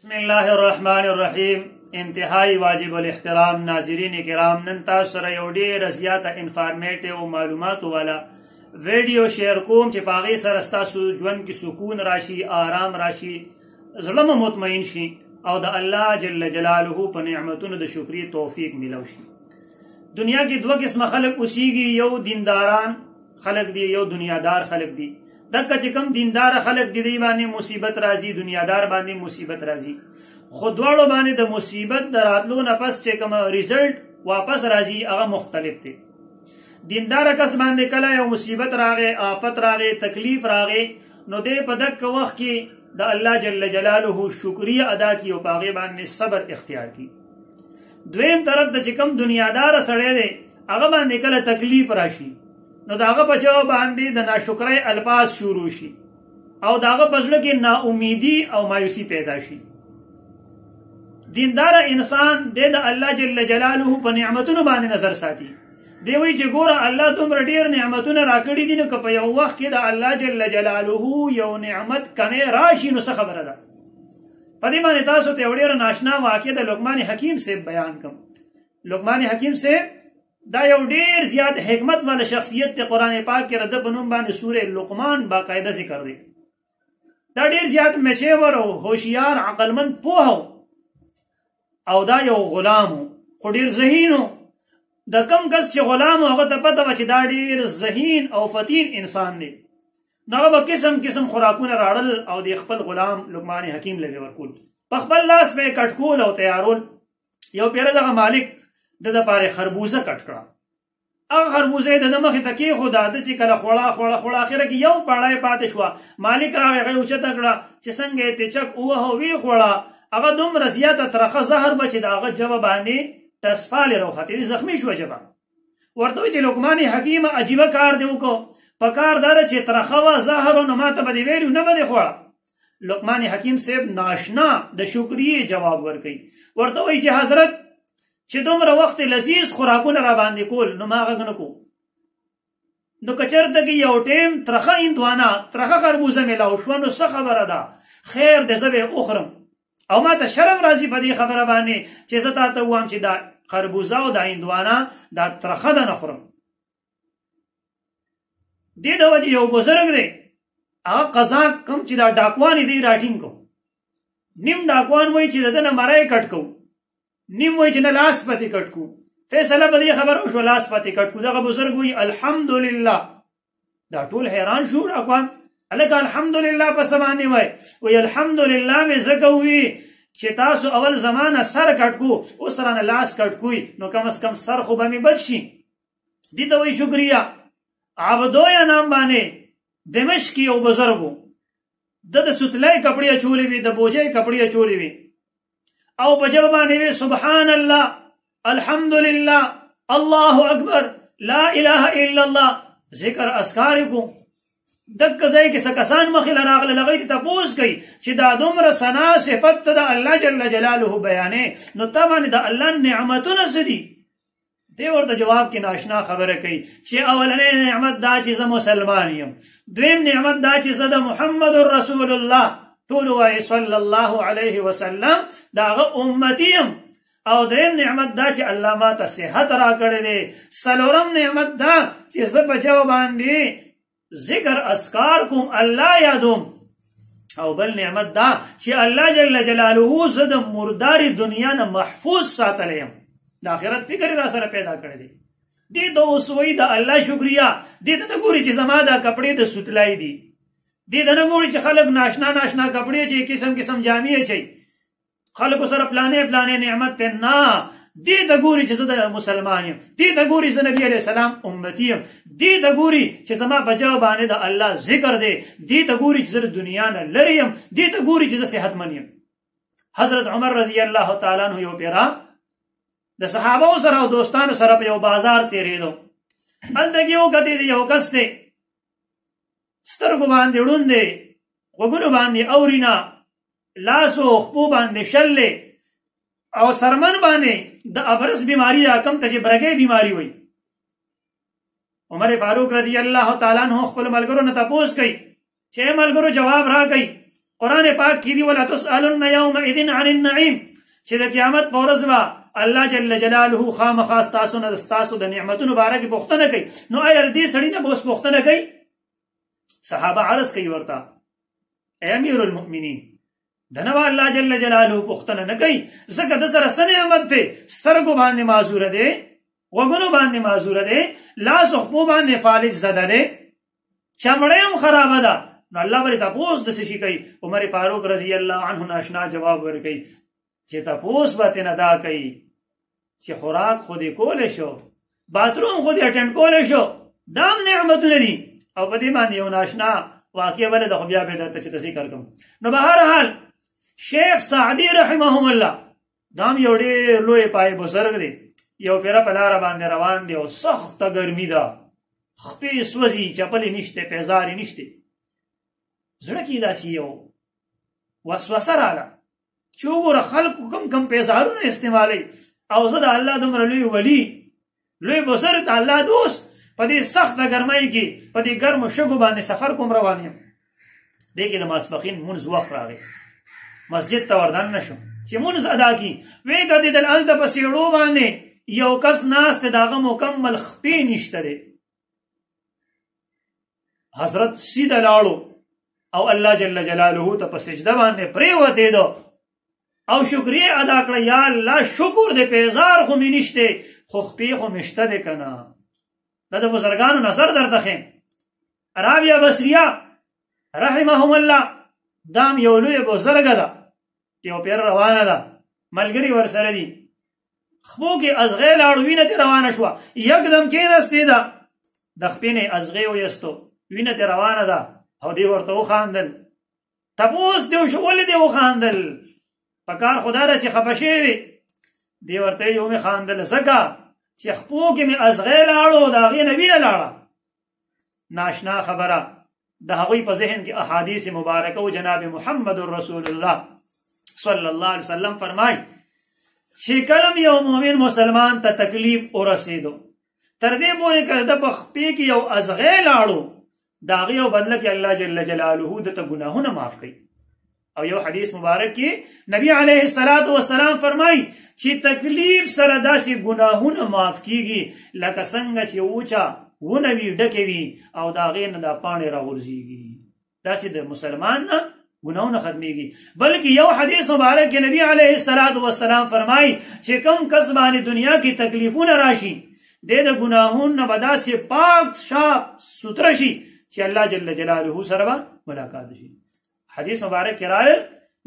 बिस्मिल्लाहिर्रहमानिर्रहीम। इंतहाई वाजिब एहतराम नाजरीन किराम, नन तासु सरे यो ढेर ज़्यादा इंफॉर्मेटिव मालूमात वाला वीडियो शेयर कोम चे पागे सर तासु ژوند की सुकून राशि, आराम राशि, ज़लम मुतमईन शी और द अल्लाह जल्ल जलालुहु प निअमतुन द शुक्री तौफीक मिलवशी। दुनिया की दो किस्म खलक उसीगी, यो दीनदारान खलक दी, यो दुनियादार खलक दी। दक्का चिकम दीनदार खलक दी बानी मुसीबत राजी, दुनियादार बानी मुसीबत राजी। खुदवाड़ो बानी द मुसीबत दरातलो नपस चिकम रिजल्ट वापस राजी अगा मुख्तलिफ थे। दीनदार कस बांधे कला या मुसीबत रागे, आफत रागे, तकलीफ रागे, नो दे पदक का वक्त की द अल्लाह जल्ल जलालुहु शुक्रिया अदा की, पागे बाने सबर इख्तियार की। द्वेम तरफ द चिकम दुनियादार सड़े दे अगा बांधे कला तकलीफ राशि, नो दागा बचाओ बांधे द नाशुक्र अल्फाज शुरू शी और दागा पजलो की नाउमीदी और मायूसी पैदा शी। दीनदार इंसान दे द अल्लाह जल्ल जलालुहु प निअमतुन बाने नजर साथी देवी चे गोरा अल्लाह तुम ढेर निअमतुन राकड़ी दी, क प यौ वक्त के द अल्लाह जल्ल जलालुहु यौ निअमत कमे राशि नु स खबर दा पदी माने तासो ते ढेर नाशना वाक़या द लुकमान हकीम से बयान कम। लुकमान हकीम से दा यौ ढेर ज्यादा हिकमत वाला शख्सियत ते कुरान पाक के रद बनूम बाने सूरे लुकमान बाकायदा से कर दे। दा ढेर ज्यादा मेचेवर हो, होशियार, अकलमंद, पोहो और दा यौ गुलाम हो, खुडीर जहीन हो। द कम कस चे गुलाम हो अगर पता वा चे दा ढेर जहीन और फतीन इंसान ने नगब किस्म किस्म खुराकुन राड़ल और दे खपल गुलाम लुकमान हकीम लगे वरकुल पखपल लास पे कटकुल और तैयारुल यौ पेरे दगा मालिक द पारे खरबूजा कटकड़ा अग खरबूजे द मख तकी खुदा द ची कला खोड़ा खोड़ा खोड़ा आखिर की यौ पड़ाए पाते शुआ मालिक रावे गए उच्च तकड़ा चिसंगे तेचक उवा हो वी खोड़ा अगर दुम रजिया तरखा जहर बचे दागा जवाब आने तस्फाल रो खातिर जख्मी शुआ जबा वर्तो चे लुकमान हकीम अजीब कार देव को पकार दार चे तरखवा जहर न मात बदे वेलु न बदे खोड़ा। लुकमान हकीम से नाशना द शुक्रिये जवाब वर गई वर्तो चे हजरत चे तुमरा वक्त लजीज खुराकुन रा बांधे कोल नुमागन को नो कचर तक यौ टेम तरखा इंदवाना तरखा खरबूजा मिलाओ शुआ स खबर दा खैर दे जबे उखरम और माता शर्म राजी पदी खबर बाने चेसता तवाम ची दा खरबूजा और दा इंदवाना दा तरखा दा नखरम दे दवजी यौ बुजुर्ग दे आ कजा कम ची दा डाकवानी दे राटिंग को निम डाकवान वही ची दा न मराए कटको निम वही ची न लास पति कटकू फैसला बदी खबर हो लास पति कटकू दा बुजुर्ग हुई अल्हम्दुलिल्लाह दा टोल हैरान शू डाकवान अलग अल्हम्दुलिल्लाह पसमाने हुए वही अल्हम्दुलिल्लाह में जगवी चेतासु अवल जमाना सर कटकू उस तरह लास कटकुई नो कम अज कम सर खुबा में बची दी तो वही शुक्रिया आबदो या नाम बाने दिमश की ओ बुजुर्गो दद सुतले कपड़े चोली भी द बोझे कपड़े चोली भी औ बजब बाने वे सुबहान अल्लाह अल्हम्दुलिल्लाह अल्लाहु अकबर ला इलाहा इल्लल्लाह जिक्र अस्कार को दक जय के सकसान मखिल रागल लगई तपोस गई चिदा दुमर सना सिफत दा अल्लाह जल्ल जलालुहु बयाने नो तवन दा अल्लाह निअमतुन सदी देवर द जवाब की नाशना खबर कई चे अवलने निअमत दा चीज मुसलमानियम द्वेम निअमत दा चीज दा मुहम्मदुर रसूलुल्लाह तोलु व सल्लल्लाहु अलैहि वसल्लम दा उम्मतियम और द्वेम निअमत दा चे अल्लाह मा ता सेहत रा करे दे सलोरम निअमत दा चे सब बचाव बांधी जिक्र अस्कार कुम अल्लाह यादुम और बल निअमत दा चे अल्लाह जल्ल जलालुहु सद मुर्दारी दुनिया न महफूज सातलयम द आखिरत फिक्र रा सर पैदा कर दे दी दो उसवई दा अल्लाह शुक्रिया दी द गुरी चे समादा कपड़े द सुतलाई दी द गुरी चे खलक नाशना नाशना कपड़े चे किस्म किस्म जामिए चे खलक सर प्लाने प्लाने निअमत ते ना दी द गुरी चे सद मुसलमानियम दी द गुरी ज नबी अलैहि सलाम उम्मतियम दी द गुरी चे समा बचाव बाने द अल्लाह जिक्र दे दी द गुरी चे दुनिया न लरियम दी द गुरी चे सेहत मनियम। हजरत उमर रजी अल्लाह तआला अन्हु यो पेरा द सहाबा सर और दोस्तान सर पे बाजार तेरे दो अलदगियो गति दे यो कस्ते स्तरगु बांधे उड़ुंदे वगुनु बांधे औरिना लासो खपू बांधे शल्ले और सरमन बाने द अबरस बीमारी आकम तजे ब्रगे बीमारी हुई। उमर फारूक रजी अल्लाह तआला अन्हु खपल मलगरो न तपोस गई छे मलगरो जवाब रा गई قرآن پاک کې دی ولا تسألن یومئذ عن النعیم چې د قیامت په ورځ به الله جل جلاله خامخا ستاسو نه ستاسو د نعمتونو باره کې پوښتنه کوي. نو آیا دې سړي نه به اوس پوښتنه کوي؟ صحابه عرض کوي ورته ای امیر المؤمنین دنه به الله جل جلاله پوښتنه نه کوي ځکه د سره څه نعمت دی؟ سترګو باندې معذوره دی، وګونو باندې معذوره دی، لاس او خپو باندې فالج زده دی، چمړه هم خرابه ده. نو الله بری تپوس د څه شي کوي؟ عمر فاروق رضی الله عنه ناشنا جواب ورکوي چې تپوس به ترې دا کوي چې خوراک خودی کولی شو، باتروم خودی اټینډ کولی شو، دا هم نعمتونه دي. او په دې باندې یو ناشنا واقع بله ده، خو بیا به درته چې ته ذکر کوم. نو به هر حال شیخ سعدي رحمهم الله دا هم یو ډېر لوی پای بزرګ دی. یو پیره په لاره باندې روان دی او سخته ګرمي ده، خپې سوځي، چپلې نشته، پیزارې نشته. زړه کې داسې یو وسوسه راغله چې وګوره خلکو کم پیزارونه استعمالوي او زه د الله دومره لوی ولي، لوی بزرګ، د الله دوست، په دې سخته ګرمۍ کې په دې ګرمو شګو باندې سفر کوم روان یم. دې کې د ماسپښین مونځ وخت راغی، مسجد ته وردن نه شم چې مونځ ادا کړي. ویې کتېدل هلته په سیړو باندې یو کس ناست دی، د هغه مکمل خپې نشته دی. حضرت سیده لاړو او الله جل جلاله ته په سجده باندې پرېوتېدو او شکریه ادا کړه، یا الله شکر دې پیزار خو مې نشته خو خپې خو مې شته دی که نه. دا د بزرګانو نظر درته ښیم. رابعه بصریه رحمهم الله دا هم یو لوی بزرګه ده، یو پیر روانه ده، ملګري ورسره دي، خپو کې ازغې لاړو، وینه ترې روانه شوه، یکدم کېناستې ده، د خپې نه ازغې ویستو، وینه ترې روانه ده او دی ورته وخاندل. تپوس دی وشو ولې دی وخاندل؟ په کار خدا ده چې خفه شوی وي. دی ورته یو مې خاندل ځکه چې خپو کې مې ازغې لاړو، د هغې نه وینه لاړه. ناشنا خبره د هغوی په ذهن کې احادیث مبارکه و. جناب محمد رسول الله صلی الله علیه وسلم فرمای چې کله یو مؤمن مسلمان ته تکلیف ورسېدو تر دې پورې که د په خپې کې یو ازغې لاړو، د هغې یو بدله کې الله جل جلاله دته ګناهونه معاف کوي. او یو حدیث مبارک کې نبی علیه الصلاة والسلام فرمای چې تکلیف سره داسې ګناهونه معاف کیږي لکه څنګه چې وچه ونه وي ډکې وي او د هغې نه دا پاڼې راغورځېږي، داسې د مسلمان نه ګناهونه ختمیږي. بلکې یو حدیث مبارک کې نبی علیه الصلاة والسلام فرمای چې کوم کس باندې دنیا کې تکلیفونه راشي د ګناهونو نه به داسې پاک صاف سوتره شي چې الله جل جلاله سره به ملاقات شي. حدیث مبارک کې راغلی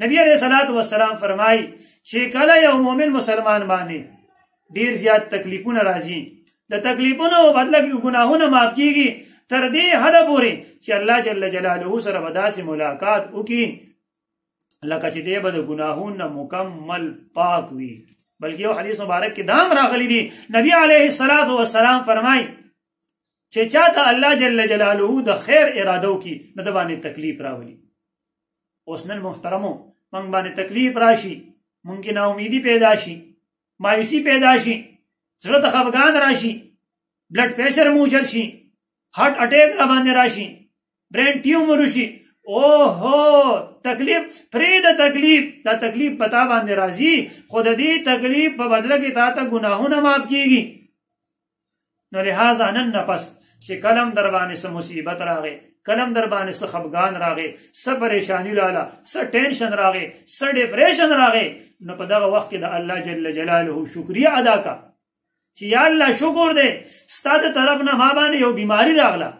نبی علیه الصلاة والسلام فرمای چې کله یو مؤمن مسلمان باندې ډیر زیات تکلیفونه راځي، د تکلیفونو بدله کې ګناهونه معاف کیږي تر دې حده پورې چې الله جل جلاله سره به داسې ملاقات وکړي لکه چې دی به د ګناهونو مکمل پاک وي. بلکې یو حدیث مبارک کې دا هم راغلی دی، نبی علیه الصلاة والسلام فرمای چې چاته الله جل جلاله د خیر اراده وکړي نو د باندې تکلیف راولي. اوس نن محترمو موږ باندې تکلیف راشي، موږ کې ناامیدي پیدا شي، مایوسي پیدا شي، زړه ته خفګان راشي، بلډ پریشر مو اوچت شي، هارټ اٹیک را باندې راشي، برین ټیومر وشي. اوهو تکلیف پرېږده، تکلیف دا تکلیف په تا باندې راځي خو د دې تکلیف په بدله کې تا ته ګناهونه معاف کیږي. نو لہذا نن نه پس چې کلم در باندې څه مصیبت راغی، کلم در باندې څه خفګان راغی، څه پریشانی راغله، څه ټینشن راغی، څه ډپریشن راغی، نو په دغه وخت کې د الله جل جلاله شکریه ادا کا چې یا الله شکر دی ستا د طرف نه ما باندې یو بیماری راغله،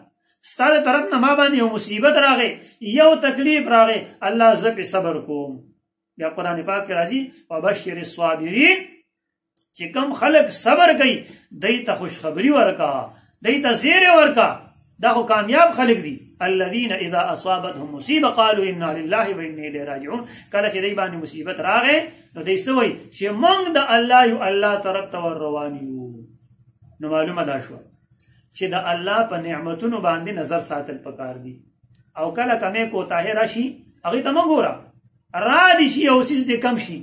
ستا د طرف نه ما باندې یو مصیبت راغی، یو تکلیف راغی، الله زه پې صبر کوم. بیا قرآن پاک کې راځي وبشر الصابرین چې کم خلق صبر کوي دی ته خوشخبری ورکا، دی ته زیری ورکا، دا خو کامیاب خلق دي. الذين اذا اصابتهم مصیبه قالوا انا لله وانا الیه راجعون. کله چې دی باندې مصیبت راغی نو دی څه وایي چې موږ د الله یو، الله طرف ته ور روان یو. نو معلومه دا شوه چې د الله په نعمتونو باندې نظر ساتل پکار دي او کله کمې کوتاهی راشي هغې ته مه ګوره، را دي شي یو څیز دې کم شي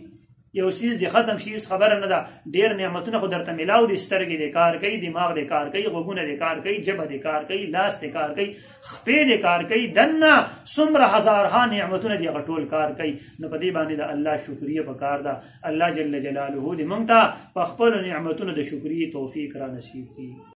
یو سیز دی ختم شي خبره نه ده ډیر نعمتونه خو درته ملاو دي سترګې د کار کوي دماغ د کار کوي غوږونه د کار کوي ژبه د کار کوي لاس د کار کوي خپې د کار کوي دنه څومره هزارها نعمتونه دي هغه ټول کار کوي نو په دې باندې د الله شکریه پکار ده الله جل جلاله دې موږ ته په خپلو نعمتونو د شکریې توفیق را نصیب کړي